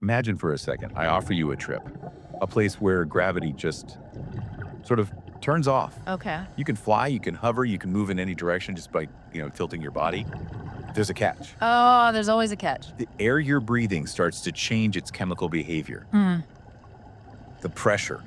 Imagine for a second, I offer you a trip, a place where gravity just sort of turns off. Okay. You can fly, you can hover, you can move in any direction just by, tilting your body. There's a catch. Oh, there's always a catch. The air you're breathing starts to change its chemical behavior. Hmm. The pressure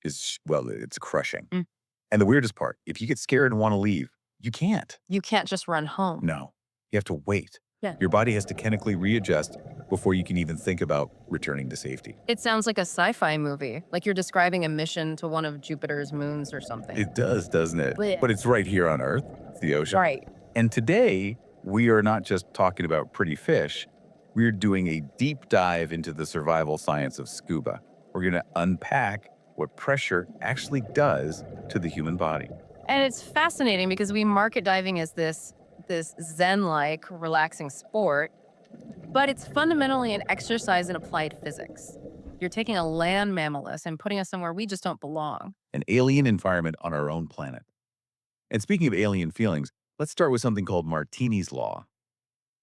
is, well, it's crushing. Mm. And the weirdest part, if you get scared and want to leave, you can't. You can't just run home. No, you have to wait. Yeah. Your body has to chemically readjust before you can even think about returning to safety. It sounds like a sci-fi movie, like you're describing a mission to one of Jupiter's moons or something. It does, doesn't it? Blech. But it's right here on Earth. It's the ocean. Right. And today, we are not just talking about pretty fish. We're doing a deep dive into the survival science of scuba. We're going to unpack what pressure actually does to the human body. And it's fascinating because we market diving as this zen-like, relaxing sport, but it's fundamentally an exercise in applied physics. You're taking a land mammalus and putting us somewhere we just don't belong. An alien environment on our own planet. And speaking of alien feelings, let's start with something called Martini's Law.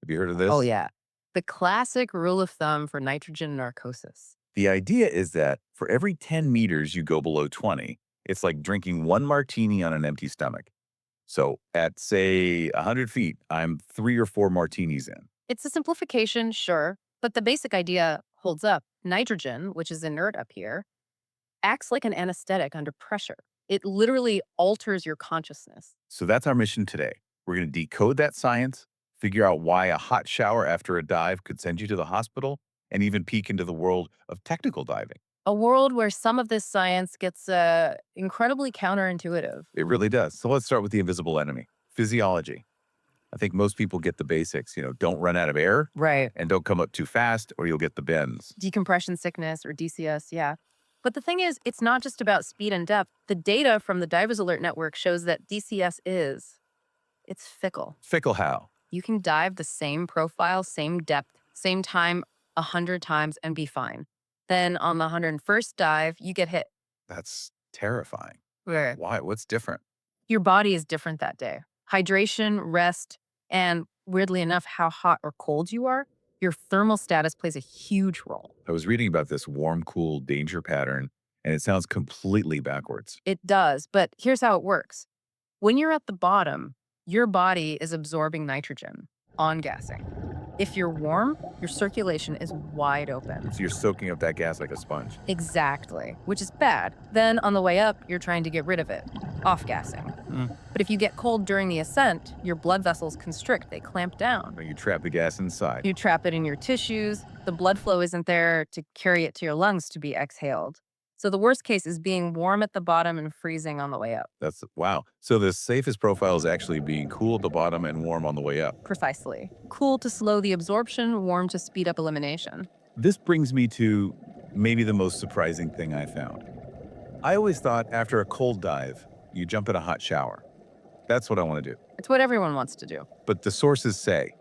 Have you heard of this? Oh, yeah. The classic rule of thumb for nitrogen narcosis. The idea is that for every 10 meters you go below 20, it's like drinking one martini on an empty stomach. So at, say, 100 feet, I'm 3 or 4 martinis in. It's a simplification, sure, but the basic idea holds up. Nitrogen, which is inert up here, acts like an anesthetic under pressure. It literally alters your consciousness. So that's our mission today. We're going to decode that science, figure out why a hot shower after a dive could send you to the hospital, and even peek into the world of technical diving. A world where some of this science gets incredibly counterintuitive. It really does. So let's start with the invisible enemy, physiology. I think most people get the basics, don't run out of air Right. and don't come up too fast or you'll get the bends. Decompression sickness or DCS, yeah. But the thing is, it's not just about speed and depth. The data from the Divers Alert Network shows that it's fickle. Fickle how? You can dive the same profile, same depth, same time 100 times and be fine. Then on the 101st dive, you get hit. That's terrifying. Right. Why? What's different? Your body is different that day. Hydration, rest, and weirdly enough, how hot or cold you are, your thermal status plays a huge role. I was reading about this warm, cool danger pattern, and it sounds completely backwards. It does, but here's how it works. When you're at the bottom, your body is absorbing nitrogen, on-gassing. If you're warm, your circulation is wide open. So you're soaking up that gas like a sponge. Exactly, which is bad. Then on the way up, you're trying to get rid of it, off-gassing. But if you get cold during the ascent, your blood vessels constrict, they clamp down. You trap the gas inside. You trap it in your tissues, the blood flow isn't there to carry it to your lungs to be exhaled. So the worst case is being warm at the bottom and freezing on the way up. That's wow. So the safest profile is actually being cool at the bottom and warm on the way up. Precisely. Cool to slow the absorption, warm to speed up elimination. This brings me to maybe the most surprising thing I found. I always thought after a cold dive, you jump in a hot shower. That's what I want to do. It's what everyone wants to do. But the sources say,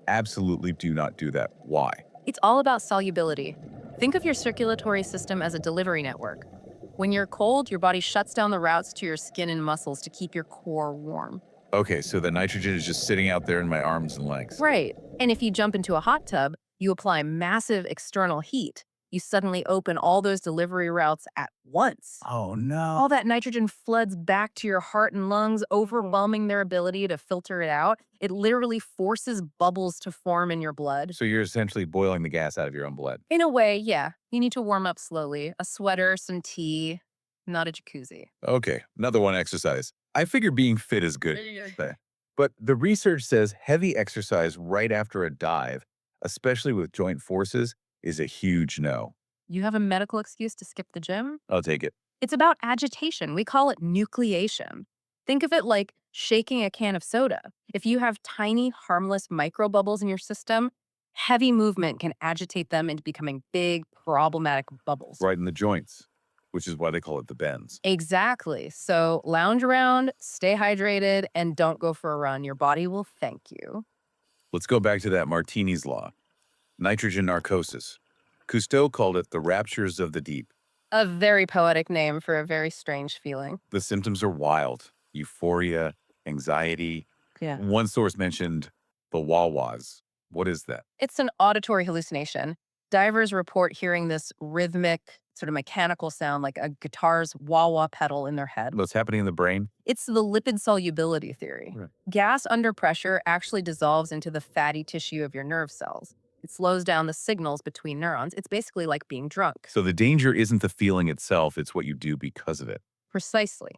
absolutely do not do that. Why? It's all about solubility. Think of your circulatory system as a delivery network. When you're cold, your body shuts down the routes to your skin and muscles to keep your core warm. Okay, so the nitrogen is just sitting out there in my arms and legs. Right. And if you jump into a hot tub, you apply massive external heat. You suddenly open all those delivery routes at once. Oh, no. All that nitrogen floods back to your heart and lungs, overwhelming their ability to filter it out. It literally forces bubbles to form in your blood. So you're essentially boiling the gas out of your own blood. In a way, yeah. You need to warm up slowly. A sweater, some tea, not a jacuzzi. Okay, another one exercise. I figure being fit is good. But the research says heavy exercise right after a dive, especially with joint forces, is a huge no. You have a medical excuse to skip the gym? I'll take it. It's about agitation. We call it nucleation. Think of it like shaking a can of soda. If you have tiny, harmless microbubbles in your system, heavy movement can agitate them into becoming big, problematic bubbles. Right in the joints, which is why they call it the bends. Exactly. So lounge around, stay hydrated, and don't go for a run. Your body will thank you. Let's go back to that Martini's Law. Nitrogen narcosis. Cousteau called it the raptures of the deep. A very poetic name for a very strange feeling. The symptoms are wild. Euphoria, anxiety. Yeah. One source mentioned the wah-wahs. What is that? It's an auditory hallucination. Divers report hearing this rhythmic, sort of mechanical sound like a guitar's wah wah pedal in their head. What's happening in the brain? It's the lipid solubility theory. Right. Gas under pressure actually dissolves into the fatty tissue of your nerve cells. It slows down the signals between neurons. It's basically like being drunk. So the danger isn't the feeling itself, it's what you do because of it. Precisely.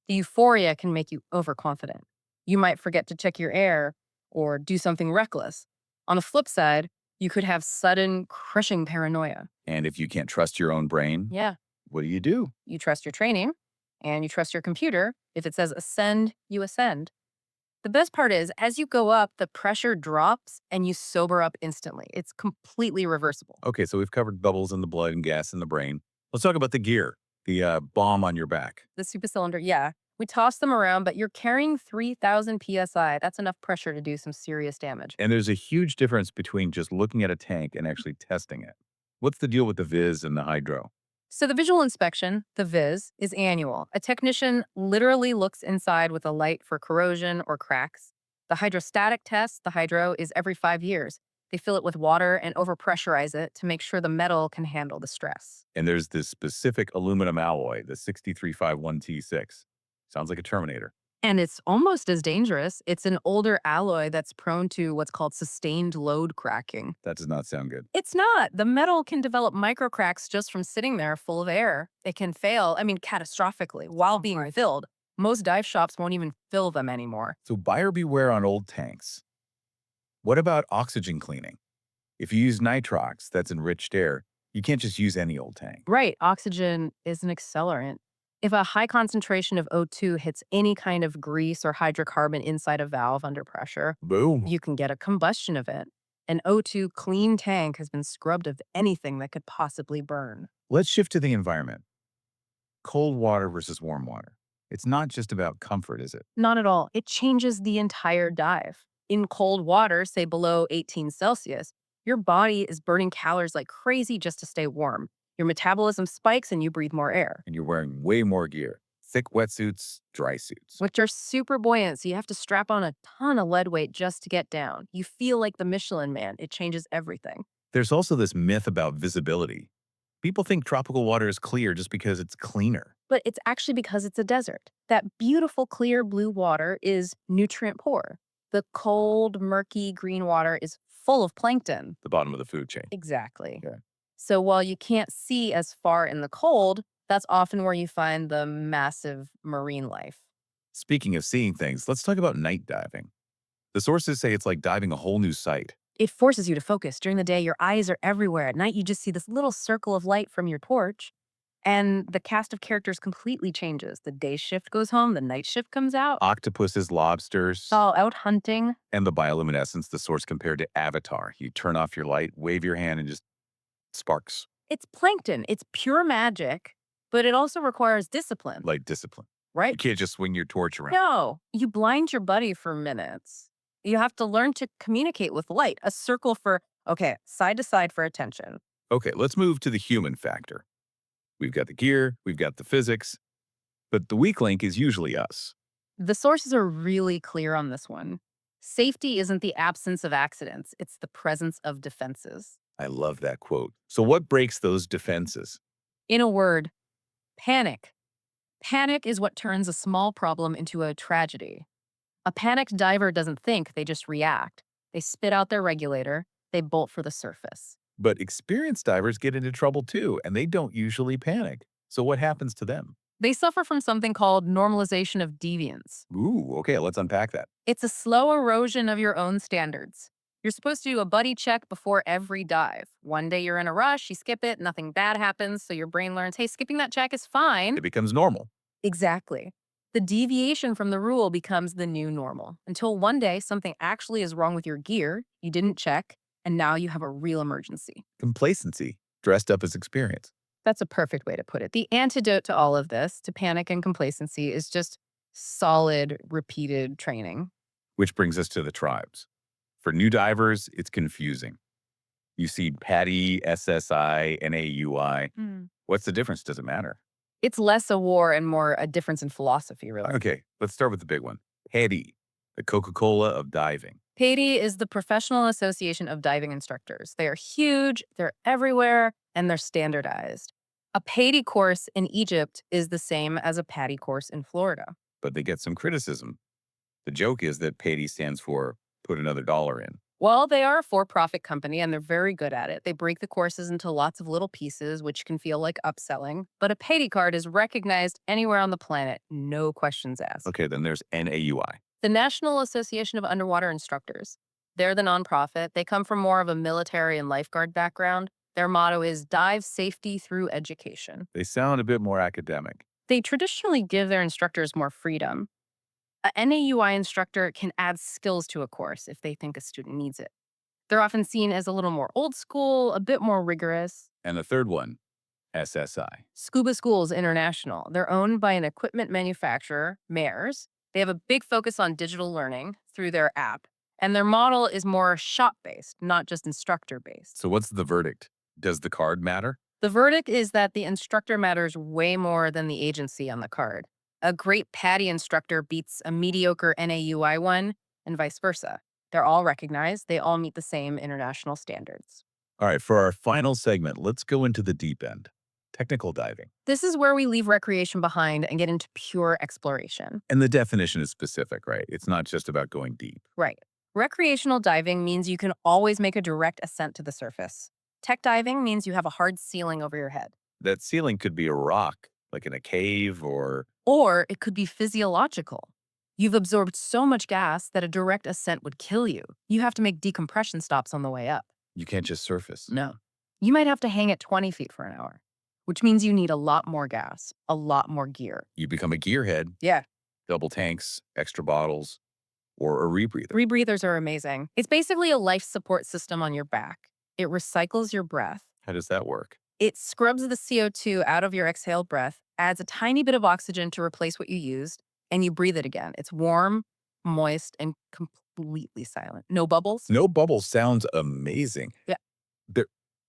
The euphoria can make you overconfident. You might forget to check your air or do something reckless. On the flip side, you could have sudden, crushing paranoia. And if you can't trust your own brain, Yeah, what do you do? you trust your training and you trust your computer. If it says ascend, you ascend. The best part is, as you go up, the pressure drops and you sober up instantly. It's completely reversible. Okay, so we've covered bubbles in the blood and gas in the brain. Let's talk about the gear, the bomb on your back. The super cylinder, yeah. We toss them around, but you're carrying 3,000 psi. That's enough pressure to do some serious damage. And there's a huge difference between just looking at a tank and actually testing it. What's the deal with the Viz and the Hydro? So the visual inspection, the VIS, is annual. A technician literally looks inside with a light for corrosion or cracks. The hydrostatic test, the hydro, is every 5 years. They fill it with water and overpressurize it to make sure the metal can handle the stress. And there's this specific aluminum alloy, the 6351T6. Sounds like a Terminator. And it's almost as dangerous. It's an older alloy that's prone to what's called sustained load cracking. That does not sound good. It's not. The metal can develop microcracks just from sitting there full of air. It can fail, catastrophically, while being filled. Most dive shops won't even fill them anymore. So buyer beware on old tanks. What about oxygen cleaning? If you use nitrox, that's enriched air, you can't just use any old tank. Right, oxygen is an accelerant. If a high concentration of O2 hits any kind of grease or hydrocarbon inside a valve under pressure, Boom. you can get a combustion event. An O2 clean tank has been scrubbed of anything that could possibly burn. Let's shift to the environment. Cold water versus warm water. It's not just about comfort, is it? Not at all. It changes the entire dive. In cold water, say below 18 Celsius, your body is burning calories like crazy just to stay warm. Your metabolism spikes and you breathe more air, And you're wearing way more gear. Thick wetsuits, dry suits. which are super buoyant. So you have to strap on a ton of lead weight just to get down. You feel like the Michelin man. It changes everything. There's also this myth about visibility. People think tropical water is clear just because it's cleaner. But it's actually because it's a desert. That beautiful, clear blue water is nutrient poor. The cold, murky green water is full of plankton. The bottom of the food chain. Exactly. Okay. So while you can't see as far in the cold, that's often where you find the massive marine life. Speaking of seeing things, let's talk about night diving. The sources say it's like diving a whole new sight. It forces you to focus. During the day, your eyes are everywhere. At night, you just see this little circle of light from your torch, and the cast of characters completely changes. The day shift goes home, the night shift comes out. Octopuses, lobsters, It's all out hunting. and the bioluminescence, the source compared to Avatar. You turn off your light, wave your hand, and just sparks. It's plankton. It's pure magic, but it also requires discipline, Light discipline. You right? can't just swing your torch around. No, you blind your buddy for minutes. You have to learn to communicate with light, a circle for, okay, side to side for attention. Okay, let's move to the human factor. We've got the gear, we've got the physics, but the weak link is usually us. The sources are really clear on this one. Safety isn't the absence of accidents, it's the presence of defenses. I love that quote. So, what breaks those defenses? In a word, panic. Panic is what turns a small problem into a tragedy. A panicked diver doesn't think, they just react. They spit out their regulator, they bolt for the surface. But experienced divers get into trouble too, and they don't usually panic. So, what happens to them? They suffer from something called normalization of deviance. Ooh, okay, let's unpack that. It's a slow erosion of your own standards. You're supposed to do a buddy check before every dive. One day you're in a rush, you skip it, nothing bad happens, so your brain learns, hey, skipping that check is fine. It becomes normal. Exactly. The deviation from the rule becomes the new normal until one day something actually is wrong with your gear, you didn't check, and now you have a real emergency. Complacency, dressed up as experience. That's a perfect way to put it. The antidote to all of this, to panic and complacency, is just solid, repeated training. Which brings us to the tribes. For new divers, it's confusing. You see PADI, SSI, NAUI. What's the difference? Does it matter? It's less a war and more a difference in philosophy, really. Okay, let's start with the big one. PADI, the Coca-Cola of diving. PADI is the Professional Association of Diving Instructors. They are huge, they're everywhere, and they're standardized. A PADI course in Egypt is the same as a PADI course in Florida. But they get some criticism. The joke is that PADI stands for put another dollar in. Well, they are a for profit company and they're very good at it. They break the courses into lots of little pieces, which can feel like upselling. But a PADI card is recognized anywhere on the planet, no questions asked. Okay, then there's NAUI. The National Association of Underwater Instructors. They're the nonprofit. They come from more of a military and lifeguard background. Their motto is dive safety through education. They sound a bit more academic. They traditionally give their instructors more freedom. A NAUI instructor can add skills to a course if they think a student needs it. They're often seen as a little more old school, a bit more rigorous. And the third one, SSI. Scuba Schools International. They're owned by an equipment manufacturer, Mares. They have a big focus on digital learning through their app, and their model is more shop based, not just instructor based. So what's the verdict? Does the card matter? The verdict is that the instructor matters way more than the agency on the card. A great PADI instructor beats a mediocre NAUI one, and vice versa. They're all recognized, they all meet the same international standards. All right, for our final segment, let's go into the deep end. Technical diving. This is where we leave recreation behind and get into pure exploration. And the definition is specific, right? It's not just about going deep. Right. Recreational diving means you can always make a direct ascent to the surface. Tech diving means you have a hard ceiling over your head. That ceiling could be a rock, like in a cave, Or it could be physiological. You've absorbed so much gas that a direct ascent would kill you. You have to make decompression stops on the way up. you can't just surface. No. You might have to hang at 20 feet for an hour, which means you need a lot more gas, a lot more gear. You become a gearhead, Yeah. double tanks, extra bottles, or a rebreather. Rebreathers are amazing. It's basically a life support system on your back. It recycles your breath. How does that work? It scrubs the CO2 out of your exhaled breath, adds a tiny bit of oxygen to replace what you used, and you breathe it again. It's warm, moist, and completely silent. No bubbles. No bubble sounds amazing. Yeah. There,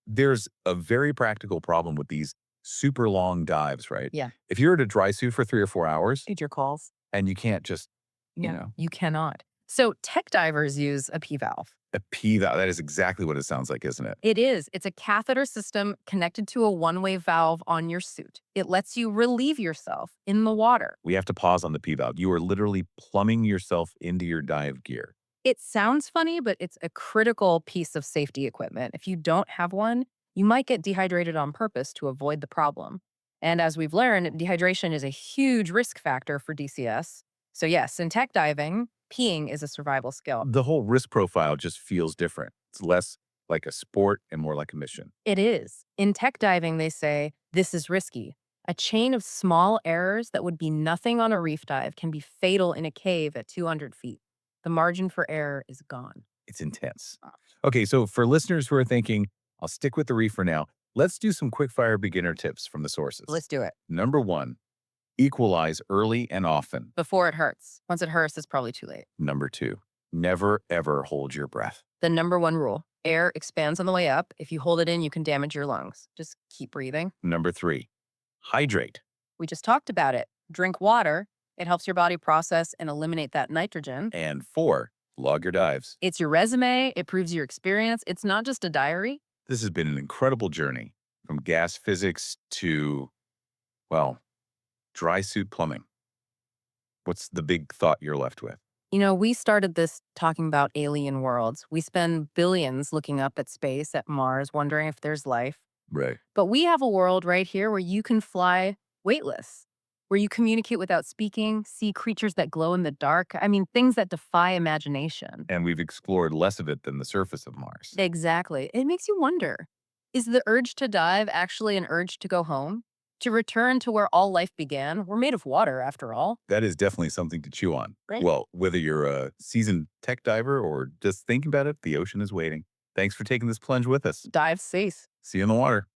there's a very practical problem with these super long dives, right? Yeah. If you're at a dry suit for 3 or 4 hours Did your calls? and you can't just, You cannot. So tech divers use a P valve. a P valve, that is exactly what it sounds like, isn't it? It is. It's a catheter system connected to a one-way valve on your suit. It lets you relieve yourself in the water. We have to pause on the P valve. You are literally plumbing yourself into your dive gear. It sounds funny, but it's a critical piece of safety equipment. If you don't have one, you might get dehydrated on purpose to avoid the problem. And as we've learned, dehydration is a huge risk factor for DCS. So yes, in tech diving, peeing is a survival skill. The whole risk profile just feels different. It's less like a sport and more like a mission. It is. In tech diving, they say, this is risky. A chain of small errors that would be nothing on a reef dive can be fatal in a cave at 200 feet. The margin for error is gone. It's intense. Okay, so for listeners who are thinking, I'll stick with the reef for now, let's do some quick fire beginner tips from the sources. Let's do it. Number 1, equalize early and often. Before it hurts. Once it hurts, it's probably too late. Number 2, never ever hold your breath. The number one rule, air expands on the way up. If you hold it in, you can damage your lungs. Just keep breathing. Number 3, hydrate. We just talked about it. Drink water. It helps your body process and eliminate that nitrogen. And 4, log your dives. It's your resume. It proves your experience. It's not just a diary. This has been an incredible journey from gas physics to, well, dry suit plumbing. What's the big thought you're left with? We started this talking about alien worlds. We spend billions looking up at space, at Mars, wondering if there's life. Right. But we have a world right here where you can fly weightless, where you communicate without speaking, see creatures that glow in the dark. I mean, things that defy imagination. And we've explored less of it than the surface of Mars. Exactly. It makes you wonder, is the urge to dive actually an urge to go home? To return to where all life began? We're made of water, after all. That is definitely something to chew on. Right. Well, whether you're a seasoned tech diver or just thinking about it, the ocean is waiting. Thanks for taking this plunge with us. Dive safe. See you in the water.